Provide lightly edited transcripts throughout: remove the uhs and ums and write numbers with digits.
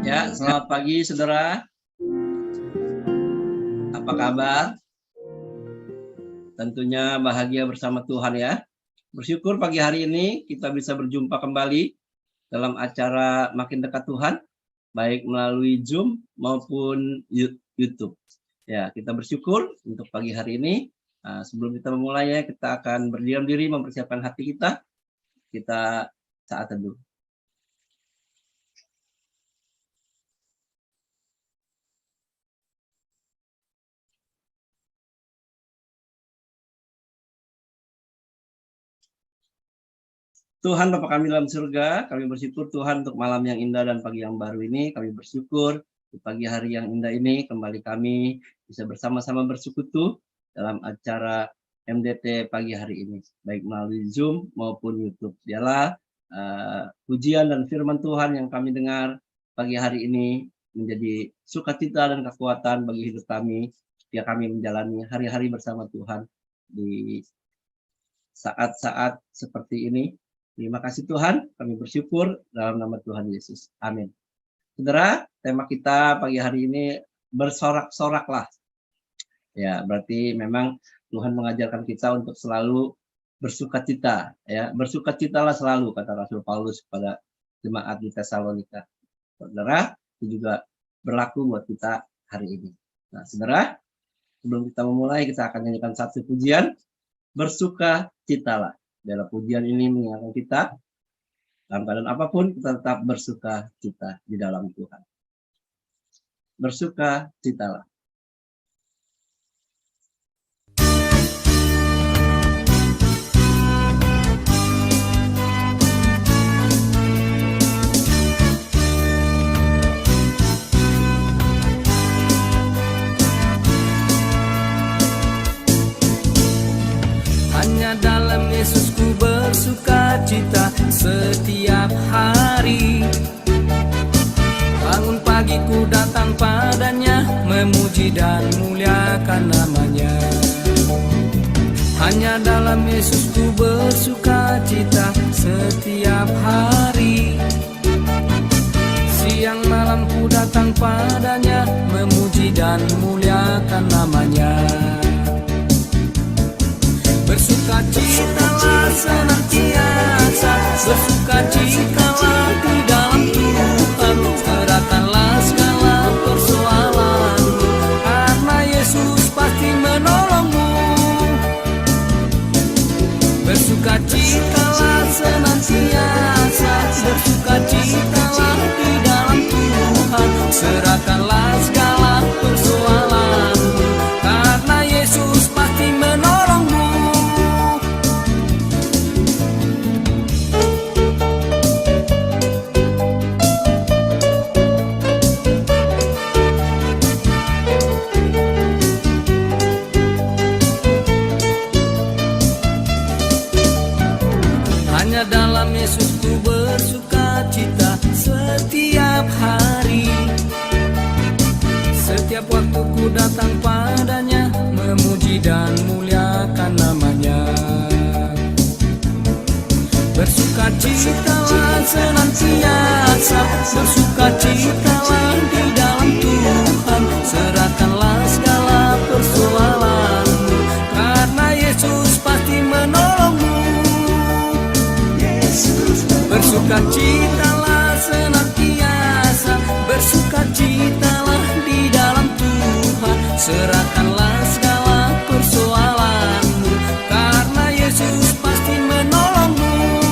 Ya, selamat pagi saudara. Apa kabar? Tentunya bahagia bersama Tuhan ya. Bersyukur pagi hari ini kita bisa berjumpa kembali dalam acara Makin Dekat Tuhan, baik melalui Zoom maupun YouTube. Ya, kita bersyukur untuk pagi hari ini. Sebelum kita memulainya, kita akan berdiam diri mempersiapkan hati kita. Kita saat teduh. Tuhan Bapa kami dalam surga, kami bersyukur Tuhan untuk malam yang indah dan pagi yang baru ini. Kami bersyukur di pagi hari yang indah ini kembali kami bisa bersama-sama bersekutu dalam acara MDT pagi hari ini, baik melalui Zoom maupun YouTube. Dialah pujian dan firman Tuhan yang kami dengar pagi hari ini menjadi sukacita dan kekuatan bagi hidup kami ketika kami menjalani hari-hari bersama Tuhan di saat-saat seperti ini. Terima kasih Tuhan, kami bersyukur dalam nama Tuhan Yesus. Amin. Saudara, tema kita pagi hari ini bersorak-soraklah. Ya, berarti memang Tuhan mengajarkan kita untuk selalu bersukacita. Ya, bersukacitalah selalu, kata Rasul Paulus kepada jemaat di Tesalonika. Saudara, itu juga berlaku buat kita hari ini. Nah, saudara, sebelum kita memulai, kita akan nyanyikan satu pujian, bersukacitalah. Dalam pujian ini mengingatkan kita, dalam keadaan apapun, kita tetap bersuka cita di dalam Tuhan. Bersuka citalah. Hanya dalam Yesus ku bersuka cita setiap hari. Bangun pagi ku datang padanya, memuji dan muliakan namanya. Hanya dalam Yesus ku bersuka cita setiap hari. Siang malam ku datang padanya, memuji dan muliakan namanya. Bersukacitalah senantiasa, bersukacitalah di dalam Tuhan. Serahkanlah segala persoalanmu, karena Yesus pasti menolongmu. Bersukacitalah senantiasa, bersukacitalah di dalam Tuhan. Serahkanlah segala persoalanmu, karena Yesus pasti menolongmu. Dalam Yesus ku bersuka cita setiap hari. Setiap waktu ku datang padanya, memuji dan muliakan namanya. Bersukacitalah senantiasa, bersukacitalah di dalam Tuhan. Serahkanlah segala persoalanmu, karena Yesus pasti menolongmu. Bersukacitalah senantiasa, bersukacitalah di dalam Tuhan. Serahkanlah segala persoalanmu, karena Yesus pasti menolongmu.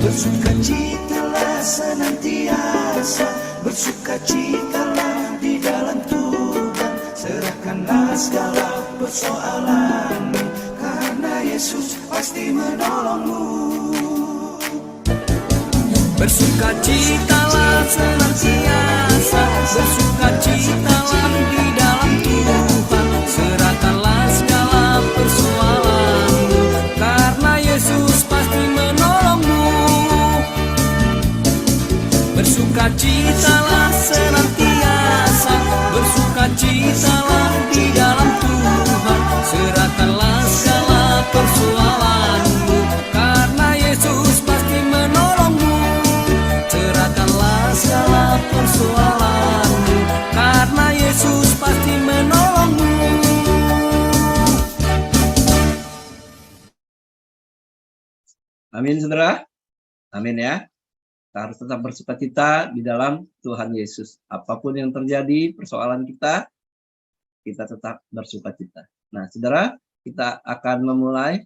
Bersukacitalah senantiasa, bersukacitalah di dalam Tuhan. Serahkanlah segala persoalanmu, karena Yesus pasti menolongmu. Bersukacitalah senantiasa, bersukacitalah di dalam Tuhan. Serahkanlah segala persoalanmu, karena Yesus pasti menolongmu. Bersukacitalah senantiasa, bersukacitalah di dalam Tuhan. Serahkanlah segala persoalanmu, karena Yesus pasti menolongmu. Serahkanlah Amin, saudara. Amin ya. Kita harus tetap bersukacita di dalam Tuhan Yesus. Apapun yang terjadi, persoalan kita tetap bersukacita. Nah, saudara, kita akan memulai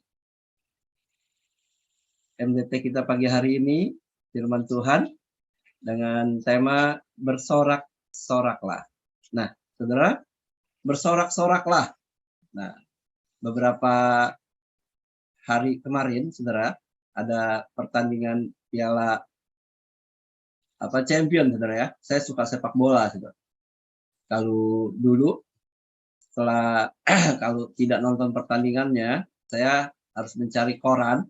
MDT kita pagi hari ini, firman Tuhan, dengan tema bersorak-soraklah. Nah, saudara, bersorak-soraklah. Nah, beberapa hari kemarin, saudara, ada pertandingan Piala Champion, saudara ya. Saya suka sepak bola, saudara. Kalau dulu, setelah kalau tidak nonton pertandingannya, saya harus mencari koran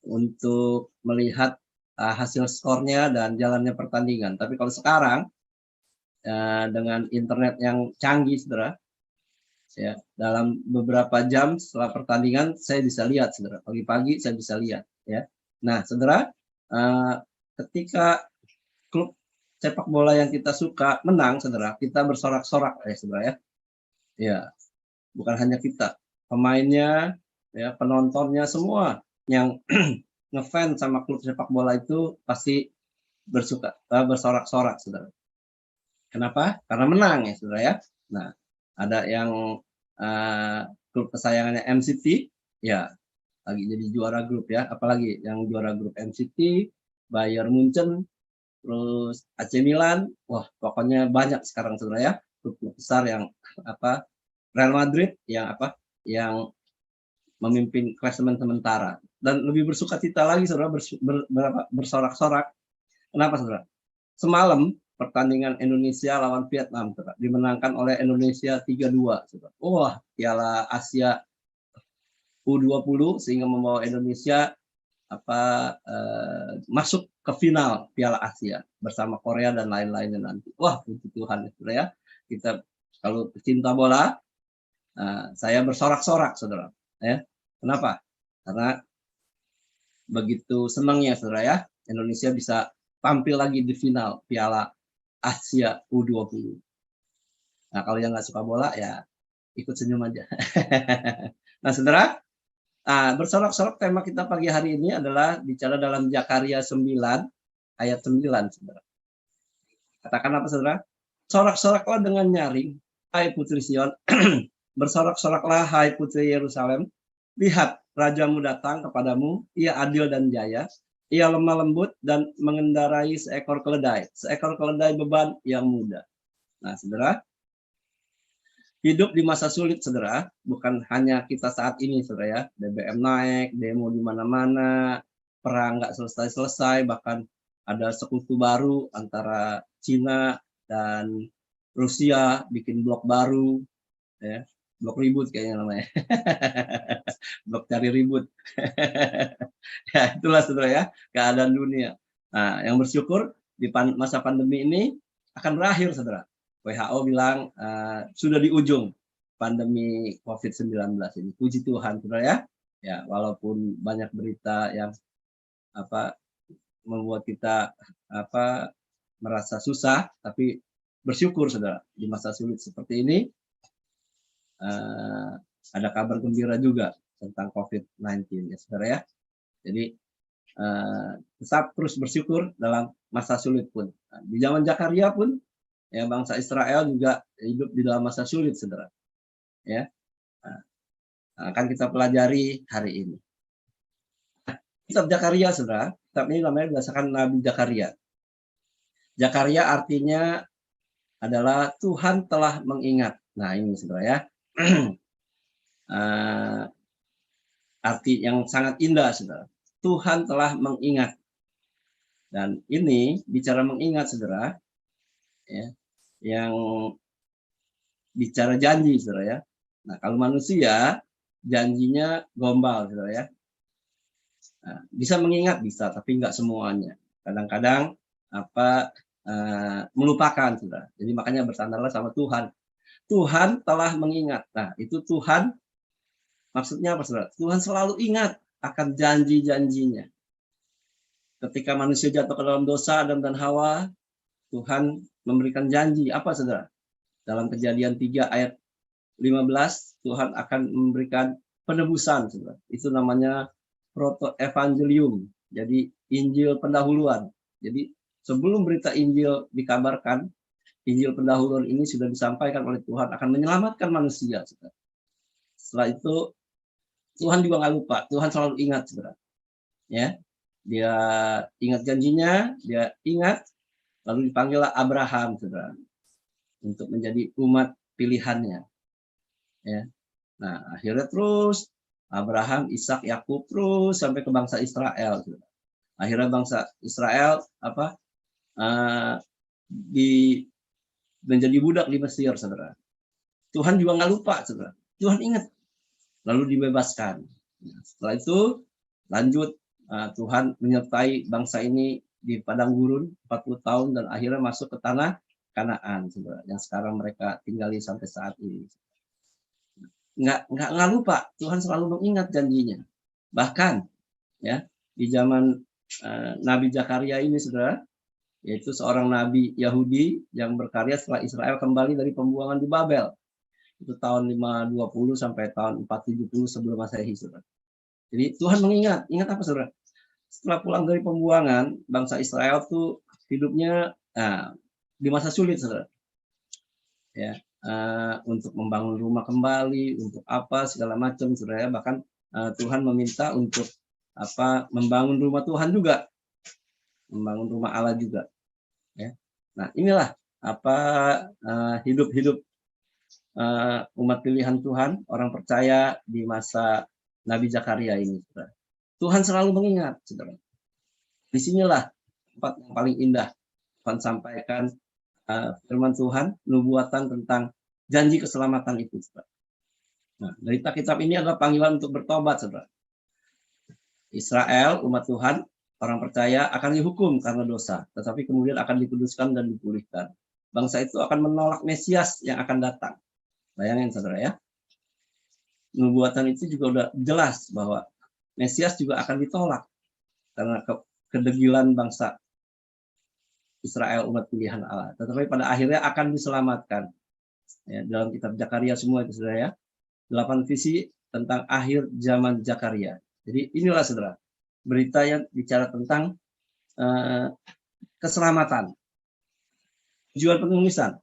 untuk melihat hasil skornya dan jalannya pertandingan. Tapi kalau sekarang dengan internet yang canggih, saudara, ya, dalam beberapa jam setelah pertandingan saya bisa lihat, saudara. Pagi-pagi saya bisa lihat, ya. Nah, saudara, ketika klub sepak bola yang kita suka menang, saudara, kita bersorak-sorak, saudara ya. Ya, bukan hanya kita, pemainnya, ya, penontonnya, semua yang ngefans sama klub sepak bola itu pasti bersorak-sorak, saudara. Kenapa? Karena menang, ya, saudara ya. Nah, ada yang klub kesayangannya MCT, ya, lagi jadi juara grup ya. Apalagi yang juara grup MCT, Bayern Munchen, terus AC Milan, wah, pokoknya banyak sekarang, saudara ya. Klub besar yang Real Madrid yang memimpin klasemen sementara. Dan lebih bersukacita lagi, saudara, bersorak-sorak. Kenapa, saudara? Semalam pertandingan Indonesia lawan Vietnam, saudara, dimenangkan oleh Indonesia 3-2, saudara. Wah, Piala Asia U20 sehingga membawa Indonesia masuk ke final Piala Asia bersama Korea dan lain-lainnya nanti. Wah, puji Tuhan, saudara ya. Kita kalau pecinta bola, saya bersorak-sorak, saudara. Ya, kenapa? Karena begitu senangnya, saudara ya, Indonesia bisa tampil lagi di final Piala Asia U20. Nah, kalau yang nggak suka bola ya ikut senyum aja. Nah, saudara, bersorak-sorak tema kita pagi hari ini adalah bicara dalam Zakaria 9 ayat 9, saudara. Katakan apa, saudara? Sorak-soraklah dengan nyaring, hai putri Sion. Bersorak-soraklah, hai putri Yerusalem. Lihat, rajamu datang kepadamu, ia adil dan jaya. Ia lemah lembut dan mengendarai seekor keledai. Seekor keledai beban yang muda. Nah, saudara, hidup di masa sulit, saudara, bukan hanya kita saat ini, saudara ya. BBM naik, demo di mana-mana, perang nggak selesai-selesai, bahkan ada sekutu baru antara Cina dan Rusia, bikin blok baru, ya. Blok ribut kayaknya namanya. Blok cari ribut. Ya, itulah, saudara ya, keadaan dunia. Nah, yang bersyukur di masa pandemi ini akan berakhir, saudara. WHO bilang sudah di ujung pandemi COVID-19 ini. Puji Tuhan, saudara ya. Ya, walaupun banyak berita yang membuat kita merasa susah, tapi bersyukur, saudara, di masa sulit seperti ini ada kabar gembira juga tentang COVID-19, ya, saudara ya. Jadi tetap terus bersyukur dalam masa sulit pun. Nah, di zaman Zakaria pun, ya, bangsa Israel juga hidup di dalam masa sulit, saudara. Ya, akan kita pelajari hari ini. Kitab Zakaria, saudara, kitab ini namanya berdasarkan Nabi Zakaria. Zakaria artinya adalah Tuhan telah mengingat. Nah, ini, saudara ya. Arti yang sangat indah, saudara. Tuhan telah mengingat. Dan ini bicara mengingat, saudara, ya, yang bicara janji, saudara ya. Nah, kalau manusia janjinya gombal, saudara ya. Nah, bisa mengingat, bisa, tapi nggak semuanya. Kadang-kadang melupakan, saudara. Jadi makanya bersandarlah sama Tuhan. Tuhan telah mengingat. Nah, itu Tuhan maksudnya apa, saudara? Tuhan selalu ingat akan janji-janjinya. Ketika manusia jatuh ke dalam dosa, Adam dan Hawa, Tuhan memberikan janji. Apa, saudara? Dalam Kejadian 3 ayat 15, Tuhan akan memberikan penebusan, saudara. Itu namanya proto-evangelium, jadi Injil pendahuluan. Jadi sebelum berita Injil dikabarkan, Injil pendahuluan ini sudah disampaikan oleh Tuhan akan menyelamatkan manusia. Setelah itu Tuhan juga nggak lupa, Tuhan selalu ingat, saudara. Ya, dia ingat janjinya, dia ingat, lalu dipanggillah Abraham, saudara, untuk menjadi umat pilihannya. Ya, nah akhirnya terus Abraham, Ishak, Yakub terus sampai ke bangsa Israel. Saudara. Akhirnya bangsa Israel menjadi budak di Mesir, saudara. Tuhan juga nggak lupa, saudara. Tuhan ingat, lalu dibebaskan. Nah, setelah itu lanjut Tuhan menyertai bangsa ini di padang gurun 40 tahun dan akhirnya masuk ke tanah Kanaan, saudara, yang sekarang mereka tinggali sampai saat ini. Nggak lupa, Tuhan selalu mengingat janjinya. Bahkan ya di zaman Nabi Zakaria ini, saudara, yaitu seorang nabi Yahudi yang berkarya setelah Israel kembali dari pembuangan di Babel. Itu tahun 520 sampai tahun 470 sebelum Masehi, saudara. Jadi Tuhan mengingat, ingat apa, saudara? Setelah pulang dari pembuangan, bangsa Israel tuh hidupnya di masa sulit, saudara. Ya, untuk membangun rumah kembali, untuk apa segala macam, saudara. Bahkan Tuhan meminta untuk membangun rumah Tuhan juga, membangun rumah Allah juga. Ya. Nah, inilah hidup-hidup umat pilihan Tuhan, orang percaya di masa Nabi Zakaria ini, saudara. Tuhan selalu mengingat, saudara. Disinilah tempat yang paling indah Tuhan sampaikan firman Tuhan, nubuatan tentang janji keselamatan itu, saudara. Nah, dari kitab ini adalah panggilan untuk bertobat, saudara. Israel, umat Tuhan, orang percaya akan dihukum karena dosa, tetapi kemudian akan dikuduskan dan dipulihkan. Bangsa itu akan menolak Mesias yang akan datang. Bayangin, saudara, ya. Nubuatan itu juga udah jelas bahwa Mesias juga akan ditolak karena kedegilan bangsa Israel, umat pilihan Allah. Tetapi pada akhirnya akan diselamatkan. Ya, dalam kitab Zakaria semua itu, saudara, ya. 8 visi tentang akhir zaman Zakaria. Jadi inilah, saudara, berita yang bicara tentang keselamatan. Tujuan penulisan.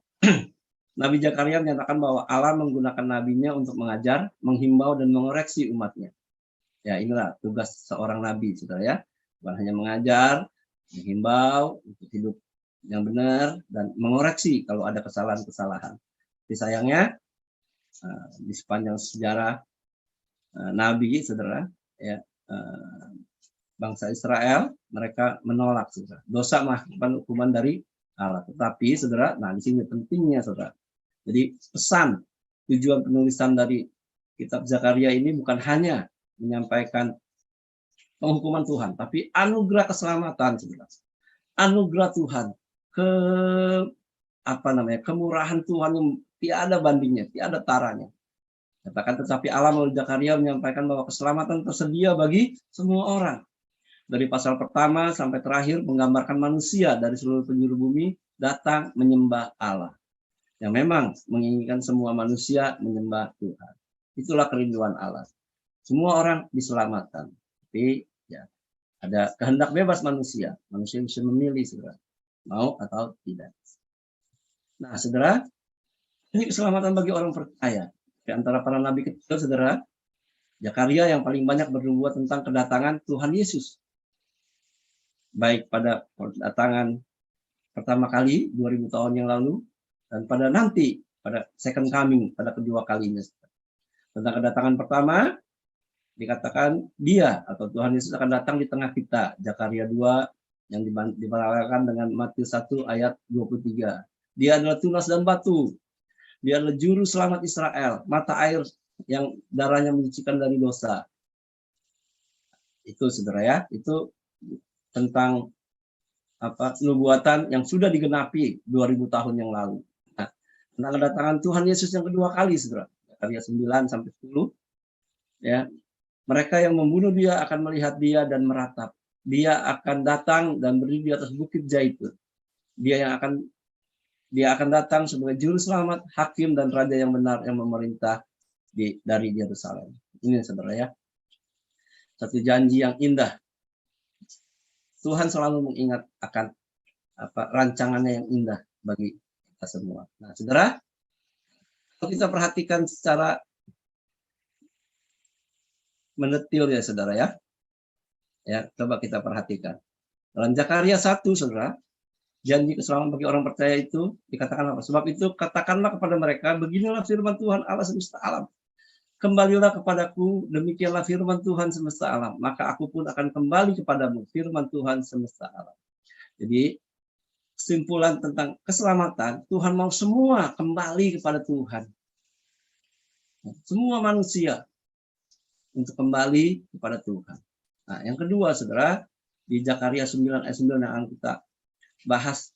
Nabi Zakaria menyatakan bahwa Allah menggunakan nabinya untuk mengajar, menghimbau, dan mengoreksi umatnya. Ya, inilah tugas seorang nabi, saudara, ya. Bukan hanya mengajar, menghimbau untuk hidup yang benar, dan mengoreksi kalau ada kesalahan-kesalahan. Tapi sayangnya, di sepanjang sejarah nabi, saudara, ya, bangsa Israel, mereka menolak, saudara. Dosa mah hukuman dari Allah. Tetapi, saudara, nah di sini pentingnya, saudara. Jadi pesan, tujuan penulisan dari kitab Zakaria ini bukan hanya menyampaikan penghukuman Tuhan, tapi anugerah keselamatan, saudara. Anugerah Tuhan, kemurahan Tuhan yang tiada bandingnya, tiada taranya. Katakan, tetapi Allah melalui Zakaria menyampaikan bahwa keselamatan tersedia bagi semua orang. Dari pasal pertama sampai terakhir menggambarkan manusia dari seluruh penjuru bumi datang menyembah Allah. Yang memang menginginkan semua manusia menyembah Tuhan. Itulah kerinduan Allah. Semua orang diselamatkan. Tapi ya, ada kehendak bebas manusia. Manusia bisa memilih, saudara, mau atau tidak. Nah, saudara, ini keselamatan bagi orang percaya. Di antara para nabi kecil, saudara, Zakaria yang paling banyak bernubuat tentang kedatangan Tuhan Yesus. Baik pada kedatangan pertama kali 2000 tahun yang lalu, dan pada nanti, pada second coming, pada kedua kalinya. Tentang kedatangan pertama, dikatakan dia atau Tuhan Yesus akan datang di tengah kita. Zakaria 2 yang diparalelkan dengan Matius 1 ayat 23. Dia adalah tunas dan batu. Dia adalah juru selamat Israel, mata air yang darahnya menyucikan dari dosa. Itu, saudara, ya, itu tentang nubuatan yang sudah digenapi 2000 tahun yang lalu. Nah, tentang kedatangan Tuhan Yesus yang kedua kali, saudara, Zakaria 9 sampai 10, ya, mereka yang membunuh dia akan melihat dia dan meratap. Dia akan datang dan berdiri di atas bukit Zaitun. Dia akan datang sebagai juru selamat, hakim, dan raja yang benar yang memerintah dari Yerusalem. Ini, saudara, ya. satu janji yang indah. Tuhan selalu mengingat akan rancangannya yang indah bagi kita semua. Nah, saudara, kalau kita perhatikan secara mendetil ya, saudara ya. Ya, coba kita perhatikan. Dalam Zakaria 1, saudara, janji keselamatan bagi orang percaya itu dikatakan apa? Sebab itu katakanlah kepada mereka, beginilah firman Tuhan Allah semesta alam. Kembalilah kepadaku, demikianlah firman Tuhan semesta alam. Maka aku pun akan kembali kepadamu, firman Tuhan semesta alam. Jadi, kesimpulan tentang keselamatan, Tuhan mau semua kembali kepada Tuhan. Semua manusia untuk kembali kepada Tuhan. Nah, yang kedua, saudara, di Zakaria 9 ayat 9 yang akan kita bahas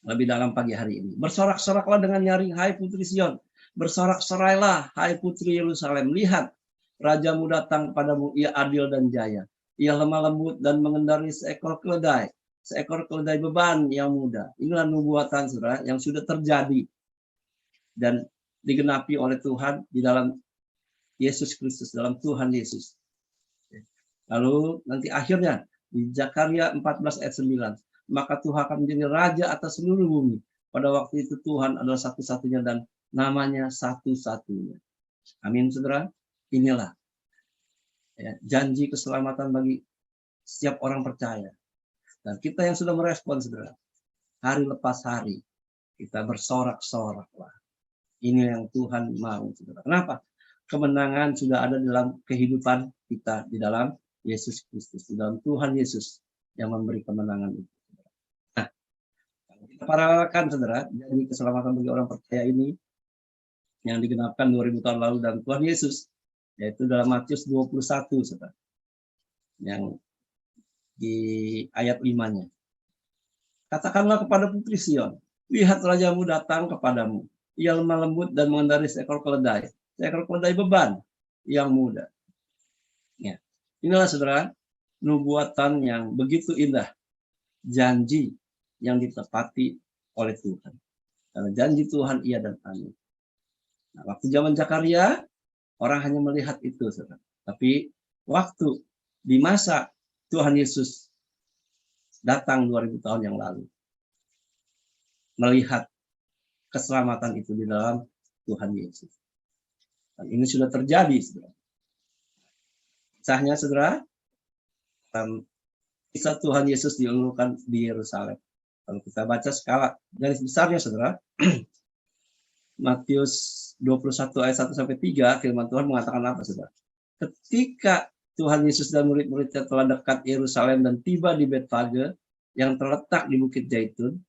lebih dalam pagi hari ini. Bersorak-soraklah dengan nyaring, hai putri Sion. Bersorak-sorailah, hai putri Yerusalem. Lihat, rajamu datang kepadamu, ia adil dan jaya. Ia lemah lembut dan mengendarai seekor keledai beban yang muda. Inilah nubuatan, saudara, yang sudah terjadi dan digenapi oleh Tuhan di dalam Yesus Kristus, dalam Tuhan Yesus. Lalu nanti akhirnya di Zakaria 14 ayat 9, maka Tuhan akan menjadi raja atas seluruh bumi. Pada waktu itu Tuhan adalah satu-satunya dan namanya satu-satunya. Amin, saudara. Inilah ya, janji keselamatan bagi setiap orang percaya. Dan kita yang sudah merespon, saudara, hari lepas hari kita bersorak-soraklah. Ini yang Tuhan mau, saudara. Kenapa? Kemenangan sudah ada dalam kehidupan kita di dalam Yesus Kristus, di dalam Tuhan Yesus yang memberi kemenangan itu. Nah, kita paralelkan, saudara, janji keselamatan bagi orang percaya ini yang digenapkan 2000 tahun lalu dalam Tuhan Yesus, yaitu dalam Matius 21, saudara. Yang di ayat 5-nya. Katakanlah kepada putri Sion, lihat rajamu datang kepadamu. Ia lemah lembut dan mengendarai seekor keledai beban yang muda. Ya. Inilah, saudara, nubuatan yang begitu indah, janji yang ditepati oleh Tuhan. Karena janji Tuhan iya dan amin. Nah, waktu zaman Zakaria, orang hanya melihat itu, saudara. Tapi waktu di masa Tuhan Yesus datang 2000 tahun yang lalu, melihat keselamatan itu di dalam Tuhan Yesus. Dan ini sudah terjadi, saudara. Kisahnya, saudara, kisah Tuhan Yesus diulurkan di Yerusalem. Kalau kita baca skala garis besarnya, saudara, Matius 21 ayat 1 sampai 3, firman Tuhan mengatakan apa, saudara? Ketika Tuhan Yesus dan murid-muridnya telah dekat Yerusalem dan tiba di Betfage yang terletak di Bukit Zaitun,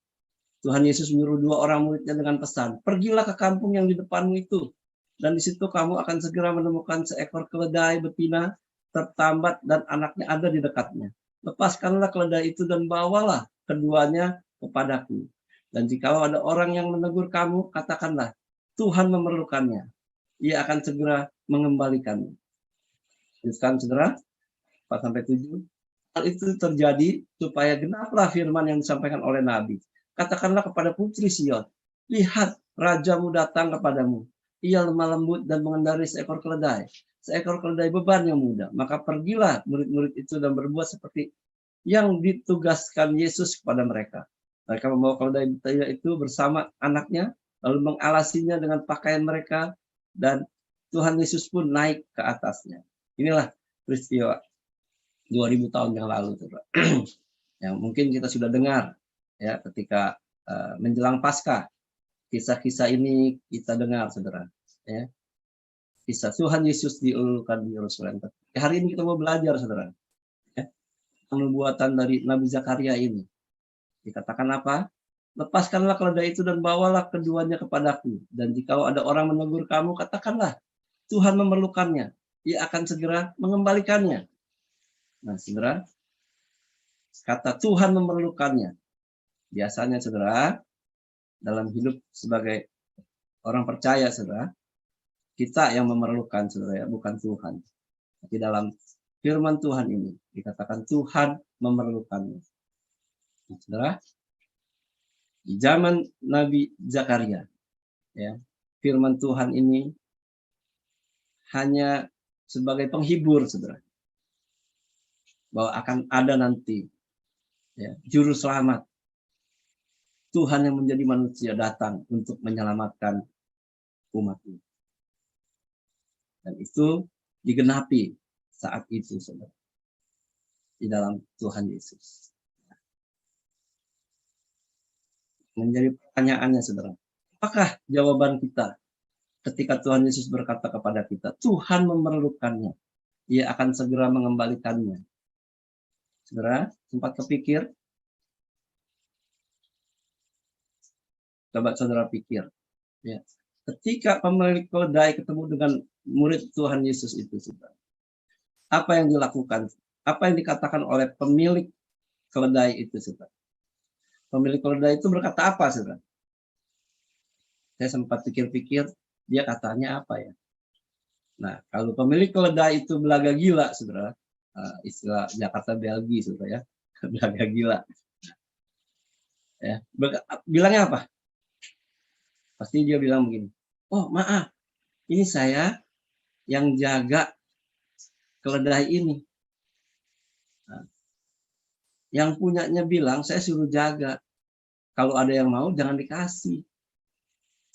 Tuhan Yesus menyuruh 2 orang muridnya dengan pesan, pergilah ke kampung yang di depanmu itu, dan di situ kamu akan segera menemukan seekor keledai betina tertambat dan anaknya ada di dekatnya. Lepaskanlah keledai itu dan bawalah keduanya kepadaku. Dan jikalau ada orang yang menegur kamu, katakanlah, Tuhan memerlukannya. Ia akan segera mengembalikannya. Teruskan, saudara, 4-7. Hal itu terjadi supaya genaplah firman yang disampaikan oleh Nabi. Katakanlah kepada putri Sion, lihat rajamu datang kepadamu. Ia lemah lembut dan mengendarai seekor keledai beban yang muda. Maka pergilah murid-murid itu dan berbuat seperti yang ditugaskan Yesus kepada mereka. Mereka membawa keledai betina itu bersama anaknya, lalu mengalasinya dengan pakaian mereka, dan Tuhan Yesus pun naik ke atasnya. Inilah peristiwa 2000 tahun yang lalu, saudara. Yang mungkin kita sudah dengar ya ketika menjelang Paskah. Kisah-kisah ini kita dengar, saudara. Ya. Kisah Tuhan Yesus diulurkan di Yerusalem. Hari ini kita mau belajar, saudara. Ya. Nubuatan dari Nabi Zakaria ini. Dikatakan apa? Lepaskanlah keledai itu dan bawalah keduanya kepadaku. Dan jika ada orang menegur kamu, katakanlah, Tuhan memerlukannya. Ia akan segera mengembalikannya. Nah, saudara, kata Tuhan memerlukannya. Biasanya, saudara, dalam hidup sebagai orang percaya, saudara, kita yang memerlukan, saudara, ya, bukan Tuhan. Tapi dalam firman Tuhan ini, dikatakan Tuhan memerlukannya. Nah, saudara, di zaman Nabi Zakaria, ya, firman Tuhan ini hanya sebagai penghibur, saudara. bahwa akan ada nanti ya, juru selamat. Tuhan yang menjadi manusia datang untuk menyelamatkan umat ini. Dan itu digenapi saat itu, saudara, di dalam Tuhan Yesus. Menjadi pertanyaannya, saudara, apakah jawaban kita ketika Tuhan Yesus berkata kepada kita, Tuhan memerlukannya, Ia akan segera mengembalikannya. Saudara, sempat kepikir? Coba saudara pikir. Ya. Ketika pemilik keledai ketemu dengan murid Tuhan Yesus itu, saudara, apa yang dilakukan? Apa yang dikatakan oleh pemilik keledai itu, saudara? Pemilik keledai itu berkata apa, saudara? Saya sempat pikir-pikir, dia katanya apa ya? Nah, kalau pemilik keledai itu belaga gila, saudara, istilah Jakarta Belgi, saudara ya, belaga gila. Ya, bilangnya apa? Pasti dia bilang begini, oh maaf, ini saya yang jaga keledai ini. Nah, yang punyanya bilang, saya suruh jaga. Kalau ada yang mau, jangan dikasih.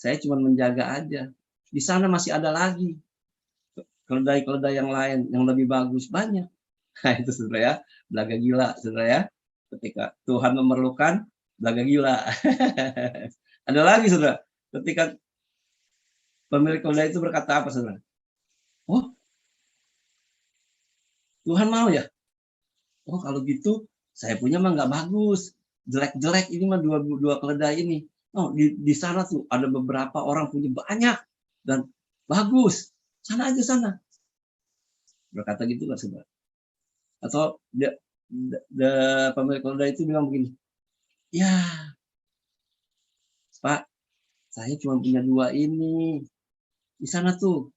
Saya cuma menjaga aja. Di sana masih ada lagi keledai-keledai yang lain, yang lebih bagus, banyak. Nah itu saudara ya, belaga gila saudara ya. Ketika Tuhan memerlukan, belaga gila. Ada lagi saudara, ketika pemilik keledai itu berkata apa saudara? Oh, Tuhan mau ya? Oh kalau gitu, saya punya mah nggak bagus. Jelek-jelek ini mah dua keledai ini. Oh di sana tuh ada beberapa orang punya banyak dan bagus. Sana aja sana. Berkata gitu kan saudara. Atau pemilik keledai itu bilang begini, ya Pak, saya cuma punya dua ini. Di sana tuh,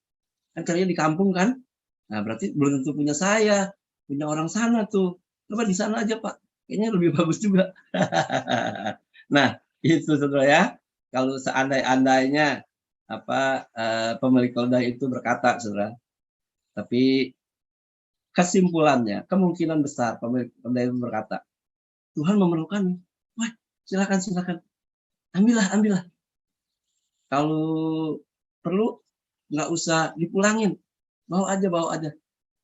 kan carinya di kampung kan? Nah berarti belum tentu punya saya, punya orang sana tuh. Coba di sana aja Pak, kayaknya lebih bagus juga. Nah itu saudara ya, kalau seandai-andainya pemilik keledai itu berkata saudara, tapi kesimpulannya kemungkinan besar pemilik keledai itu berkata, Tuhan memerlukan, wah silakan, ambillah. Kalau perlu nggak usah dipulangin, bawa aja.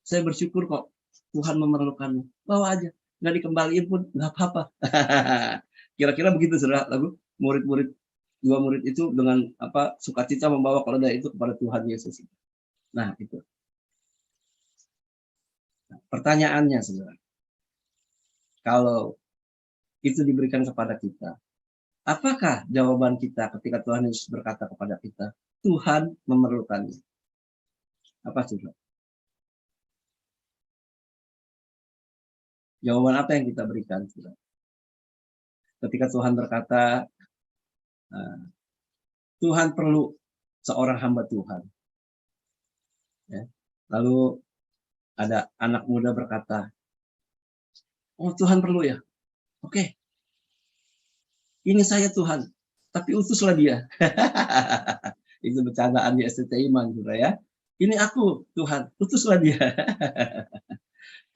Saya bersyukur kok Tuhan memerlukannya, bawa aja, nggak dikembaliin pun nggak apa-apa. Kira-kira begitu saudara, lalu dua murid itu dengan sukacita membawa keledai itu kepada Tuhan Yesus. Nah itu. Pertanyaannya saudara, kalau itu diberikan kepada kita, apakah jawaban kita ketika Tuhan Yesus berkata kepada kita, Tuhan memerlukannya? Apa saudara? Jawaban apa yang kita berikan saudara? Ketika Tuhan berkata, Tuhan perlu seorang hamba Tuhan. Ya. Lalu ada anak muda berkata, oh Tuhan perlu ya? Oke. Ini saya Tuhan, tapi utuslah dia. Itu bercandaan di STT Iman, saudara ya. Ini aku Tuhan, utuslah dia.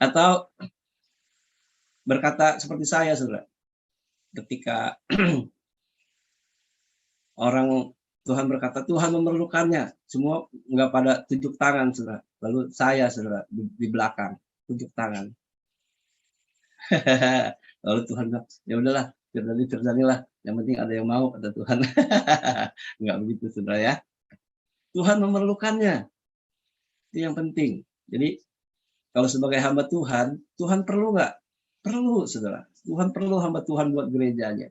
Atau berkata seperti saya, saudara. Ketika orang Tuhan berkata, Tuhan memerlukannya. Semua nggak pada tunjuk tangan, saudara. Lalu saya, saudara, di belakang, tunjuk tangan. Lalu Tuhan bilang, ya udahlah, terjadilah. Yang penting ada yang mau, kata Tuhan. Enggak begitu, saudara ya. Tuhan memerlukannya. Itu yang penting. Jadi, kalau sebagai hamba Tuhan, Tuhan perlu nggak? Perlu, saudara. Tuhan perlu hamba Tuhan buat gerejanya.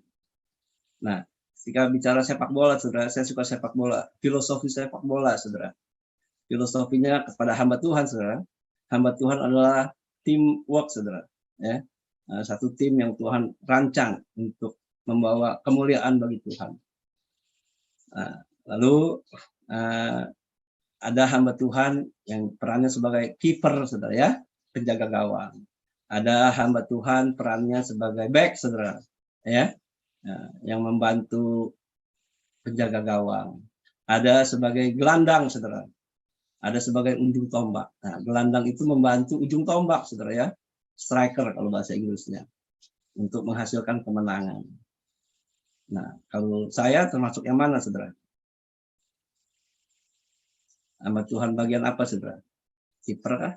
Nah, ketika bicara sepak bola, saudara, saya suka sepak bola. Filosofi sepak bola, saudara. Filosofinya kepada hamba Tuhan, saudara. Hamba Tuhan adalah teamwork, saudara. Ya. Satu tim yang Tuhan rancang untuk membawa kemuliaan bagi Tuhan. Lalu ada hamba Tuhan yang perannya sebagai kiper, saudara ya, penjaga gawang. Ada hamba Tuhan perannya sebagai back, saudara, ya, yang membantu penjaga gawang. Ada sebagai gelandang, saudara. Ada sebagai ujung tombak. Nah, gelandang itu membantu ujung tombak, saudara ya. striker kalau bahasa Inggrisnya, untuk menghasilkan kemenangan. Nah, kalau saya termasuk yang mana, saudara? Hamba Tuhan bagian apa, saudara? Kiper kah?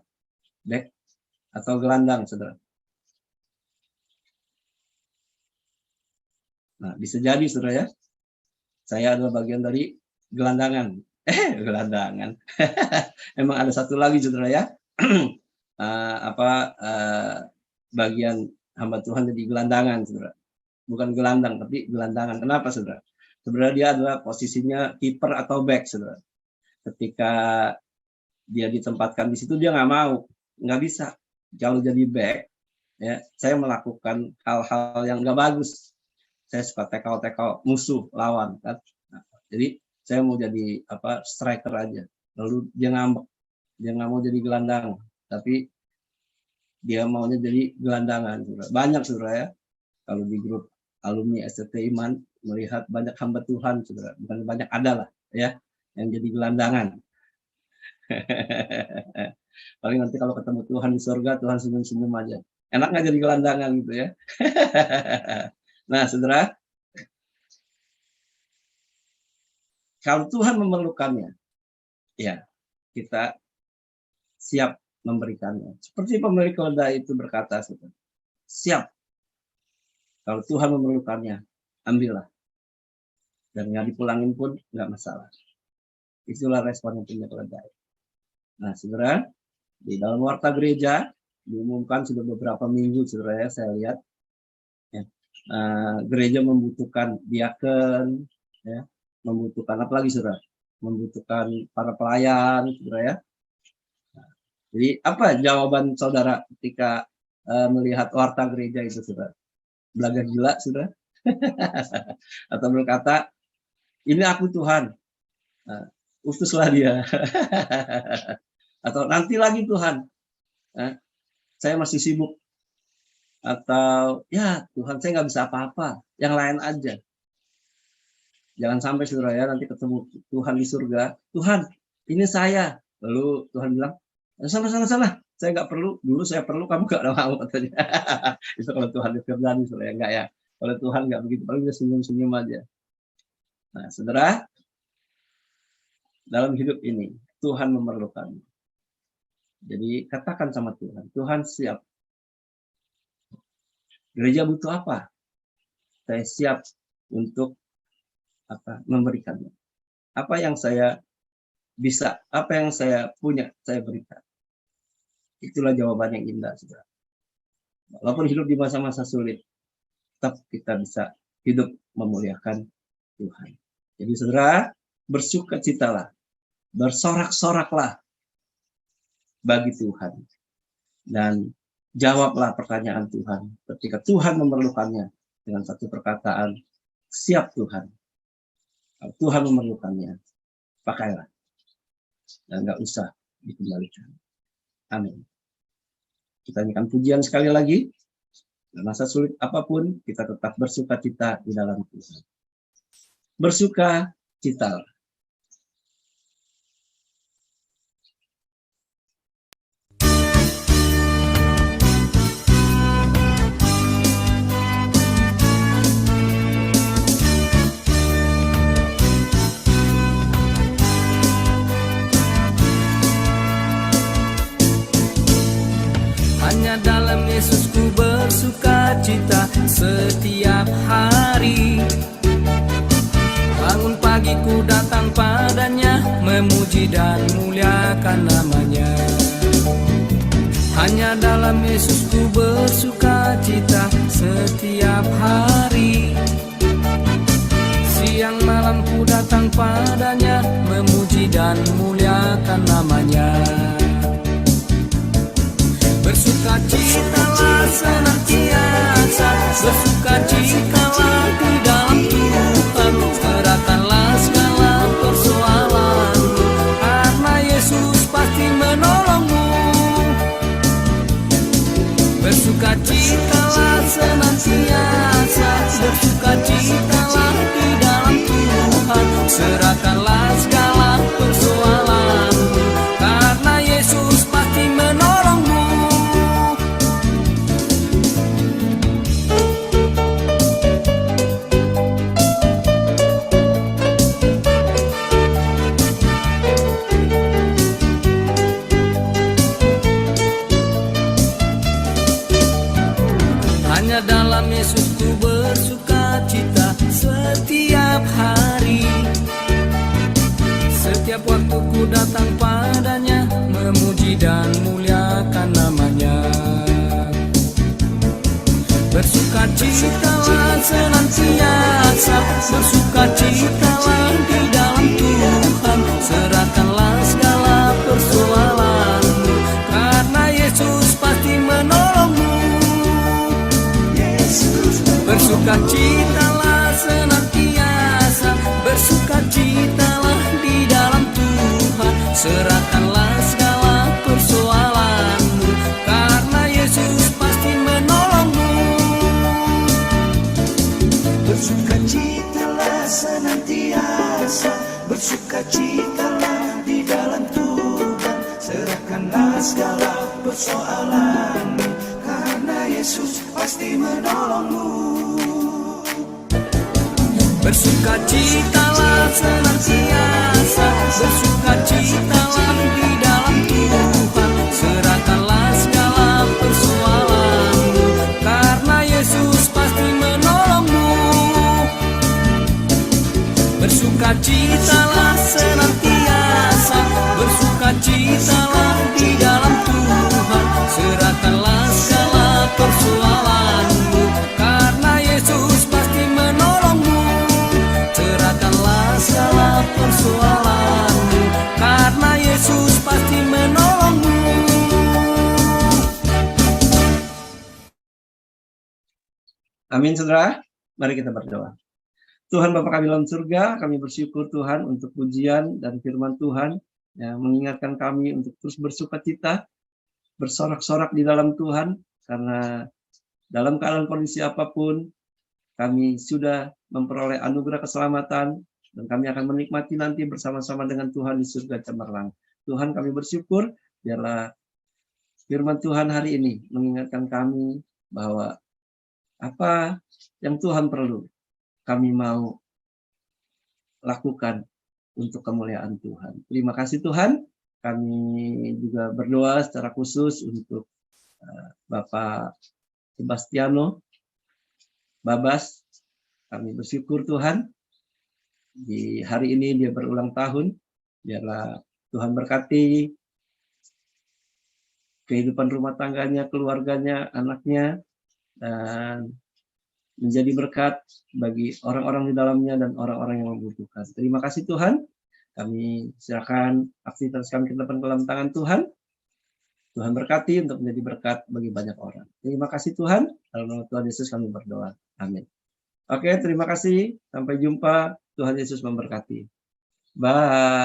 Back? Atau gelandang, saudara? Nah, bisa jadi, saudara ya, saya adalah bagian dari gelandangan. Gelandangan. Emang ada satu lagi, saudara ya, bagian hamba Tuhan jadi gelandangan, saudara. Bukan gelandang, tapi gelandangan. Kenapa, saudara? Sebenarnya dia adalah posisinya kiper atau back, saudara. Ketika dia ditempatkan di situ, dia nggak mau, nggak bisa. Kalau jadi back, ya, saya melakukan hal-hal yang nggak bagus. Saya suka tackle musuh lawan, kan. Nah, jadi saya mau jadi striker aja. Lalu dia ngambek, dia nggak mau jadi gelandang, tapi dia maunya jadi gelandangan. Saudara. Banyak, saudara ya, kalau di grup alumni STT Iman melihat banyak hamba Tuhan, saudara. Bukan banyak, adalah ya yang jadi gelandangan. Paling nanti kalau ketemu Tuhan di surga, Tuhan senyum-senyum aja. Enak nggak jadi gelandangan gitu ya. Nah, saudara, kalau Tuhan memerlukannya, ya kita siap memberikannya. Seperti pemilik keledai itu berkata, saudara, siap. Kalau Tuhan memerlukannya, ambillah. Dan nggak dipulangin pun nggak masalah. Itulah respon yang punya keledai. Nah, saudara, di dalam warta gereja diumumkan sudah beberapa minggu, saudara ya, saya lihat ya, gereja membutuhkan diaken, ya, membutuhkan apa lagi, saudara? Membutuhkan para pelayan, saudara ya. Nah, jadi apa jawaban saudara ketika melihat warta gereja itu, saudara? Belaga gila, saudara? Atau berkata, ini aku Tuhan, utuslah dia. Atau nanti lagi Tuhan, saya masih sibuk. Atau ya Tuhan, saya nggak bisa apa-apa, yang lain aja. Jangan sampai, saudara ya, nanti ketemu Tuhan di surga, Tuhan ini saya. Lalu Tuhan bilang, sana, saya nggak perlu, dulu saya perlu, kamu nggak mau, katanya. Itu kalau Tuhan berkenan, saudara ya, enggak ya. Kalau Tuhan nggak begitu, paling dia senyum-senyum aja. Nah, saudara, dalam hidup ini Tuhan memerlukan. Jadi katakan sama Tuhan, Tuhan siap. Gereja butuh apa? Saya siap untuk memberikannya. Apa yang saya bisa, apa yang saya punya, saya berikan. Itulah jawaban yang indah, saudara. Walaupun hidup di masa-masa sulit, tetap kita bisa hidup memuliakan Tuhan. Jadi saudara, bersukacitalah, bersorak-soraklah bagi Tuhan. Dan jawablah pertanyaan Tuhan ketika Tuhan memerlukannya dengan satu perkataan, siap Tuhan. Kalau Tuhan memerlukannya, pakailah. Dan nggak usah dikembalikan. Amin. Kita nyanyikan pujian sekali lagi. Dalam masa sulit apapun, kita tetap bersukacita di dalam Tuhan. Bersukacitalah. Hanya dalam Yesus ku bersukacita setiap hari. Bangun pagi ku datang padanya, memuji dan muliakan namanya. Hanya dalam Yesus ku bersukacita setiap hari. Siang malam ku datang padanya, memuji dan muliakan namanya. Bersukacitalah senantiasa, bersukacitalah di dalam Tuhan. Serahkanlah segala persoalanmu, karena Yesus pasti menolongmu. Bersukacitalah senantiasa, bersukacitalah di dalam Tuhan. Serahkanlah segala persoalanmu, karena Yesus pasti menolongmu. senantiasa bersukacitalah di dalam Tuhan, serahkanlah segala persoalanmu, karena Yesus pasti menolongmu. Bersukacitalah senantiasa, bersukacitalah di dalam Tuhan, serahkanlah segala persoalanmu, karena Yesus pasti menolongmu. Bersukacitalah senantiasa, bersukacitalah di dalam Tuhan, serahkanlah segala persoalanmu, karena Yesus pasti menolongmu. Bersukacitalah senantiasa, bersukacitalah di dalam Tuhan, serahkanlah segala persoalanmu, karena Yesus pasti menolongmu. Bersukacitalah senantiasa, bersukacitalah di dalam Tuhan, serahkanlah segala persoalanmu, karena Yesus pasti menolongmu. Serahkanlah segala persoalanmu, karena Yesus pasti menolongmu. Amin, saudara. Mari kita berdoa. Tuhan Bapa kami dalam surga, kami bersyukur Tuhan untuk pujian dan firman Tuhan yang mengingatkan kami untuk terus bersukacita, bersorak-sorak di dalam Tuhan, karena dalam keadaan kondisi apapun, kami sudah memperoleh anugerah keselamatan, dan kami akan menikmati nanti bersama-sama dengan Tuhan di surga cemerlang. Tuhan, kami bersyukur, biarlah firman Tuhan hari ini mengingatkan kami bahwa apa yang Tuhan perlu, kami mau lakukan untuk kemuliaan Tuhan. Terima kasih Tuhan. Kami juga berdoa secara khusus untuk Bapak Sebastiano Babas. Kami bersyukur Tuhan, di hari ini dia berulang tahun. Biarlah Tuhan berkati kehidupan rumah tangganya, keluarganya, anaknya, dan menjadi berkat bagi orang-orang di dalamnya dan orang-orang yang membutuhkan. Terima kasih Tuhan. Kami serahkan aktivitas kami ke depan dalam tangan Tuhan. Tuhan berkati untuk menjadi berkat bagi banyak orang. Terima kasih Tuhan. Dalam nama Tuhan Yesus kami berdoa. Amin. Oke, terima kasih. Sampai jumpa. Tuhan Yesus memberkati. Bye.